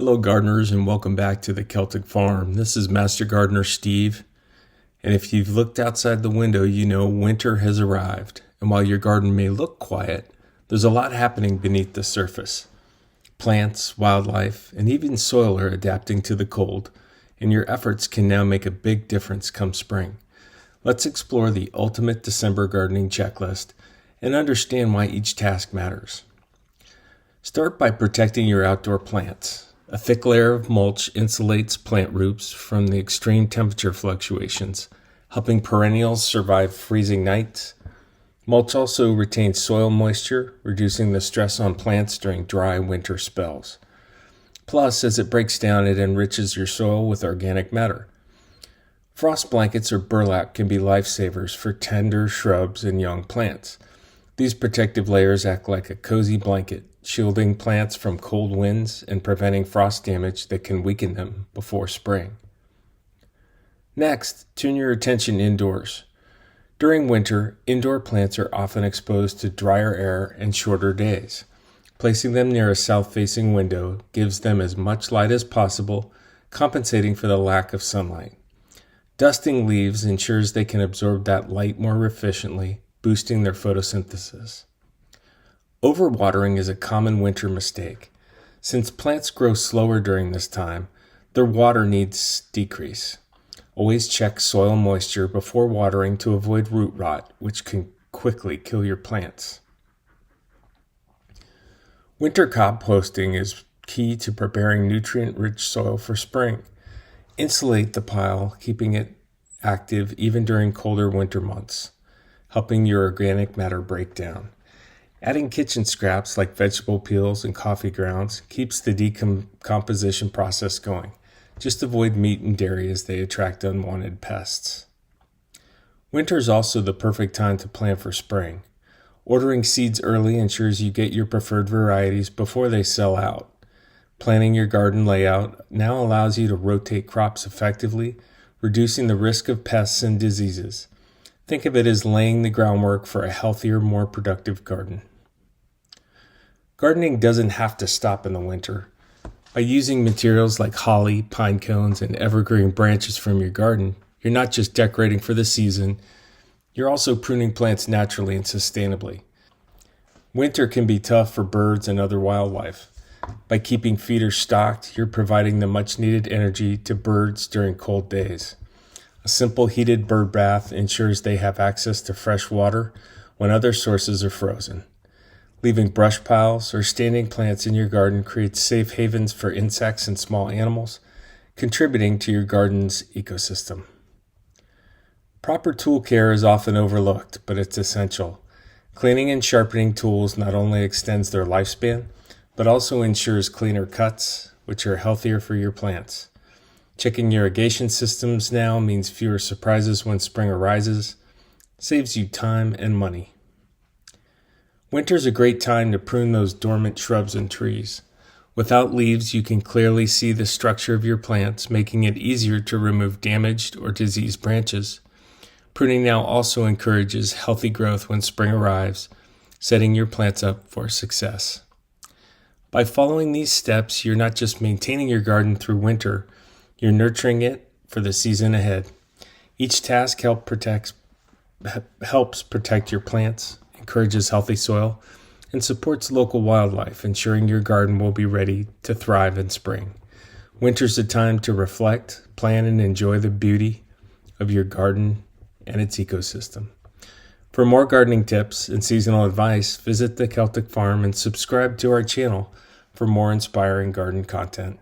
Hello gardeners and welcome back to the Celtic Farm. This is Master Gardener Steve, and if you've looked outside the window, you know winter has arrived. And while your garden may look quiet, there's a lot happening beneath the surface. Plants, wildlife, and even soil are adapting to the cold, and your efforts can now make a big difference come spring. Let's explore the ultimate December gardening checklist and understand why each task matters. Start by protecting your outdoor plants. A thick layer of mulch insulates plant roots from the extreme temperature fluctuations, helping perennials survive freezing nights. Mulch also retains soil moisture, reducing the stress on plants during dry winter spells. Plus, as it breaks down, it enriches your soil with organic matter. Frost blankets or burlap can be lifesavers for tender shrubs and young plants. These protective layers act like a cozy blanket, shielding plants from cold winds and preventing frost damage that can weaken them before spring. Next, turn your attention indoors. During winter, indoor plants are often exposed to drier air and shorter days. Placing them near a south-facing window gives them as much light as possible, compensating for the lack of sunlight. Dusting leaves ensures they can absorb that light more efficiently, boosting their photosynthesis. Overwatering is a common winter mistake. Since plants grow slower during this time, their water needs decrease. Always check soil moisture before watering to avoid root rot, which can quickly kill your plants. Winter composting is key to preparing nutrient-rich soil for spring. Insulate the pile, keeping it active even during colder winter months, helping your organic matter break down. Adding kitchen scraps like vegetable peels and coffee grounds keeps the decomposition process going. Just avoid meat and dairy as they attract unwanted pests. Winter is also the perfect time to plan for spring. Ordering seeds early ensures you get your preferred varieties before they sell out. Planning your garden layout now allows you to rotate crops effectively, reducing the risk of pests and diseases. Think of it as laying the groundwork for a healthier, more productive garden. Gardening doesn't have to stop in the winter. By using materials like holly, pine cones, and evergreen branches from your garden, you're not just decorating for the season, you're also pruning plants naturally and sustainably. Winter can be tough for birds and other wildlife. By keeping feeders stocked, you're providing the much-needed energy to birds during cold days. A simple heated bird bath ensures they have access to fresh water when other sources are frozen. Leaving brush piles or standing plants in your garden creates safe havens for insects and small animals, contributing to your garden's ecosystem. Proper tool care is often overlooked, but it's essential. Cleaning and sharpening tools not only extends their lifespan, but also ensures cleaner cuts, which are healthier for your plants. Checking irrigation systems now means fewer surprises when spring arises, saves you time and money. Winter's a great time to prune those dormant shrubs and trees. Without leaves, you can clearly see the structure of your plants, making it easier to remove damaged or diseased branches. Pruning now also encourages healthy growth when spring arrives, setting your plants up for success. By following these steps, you're not just maintaining your garden through winter, you're nurturing it for the season ahead. Each task helps protect your plants, encourages healthy soil, and supports local wildlife, ensuring your garden will be ready to thrive in spring. Winter's a time to reflect, plan, and enjoy the beauty of your garden and its ecosystem. For more gardening tips and seasonal advice, visit the Celtic Farm and subscribe to our channel for more inspiring garden content.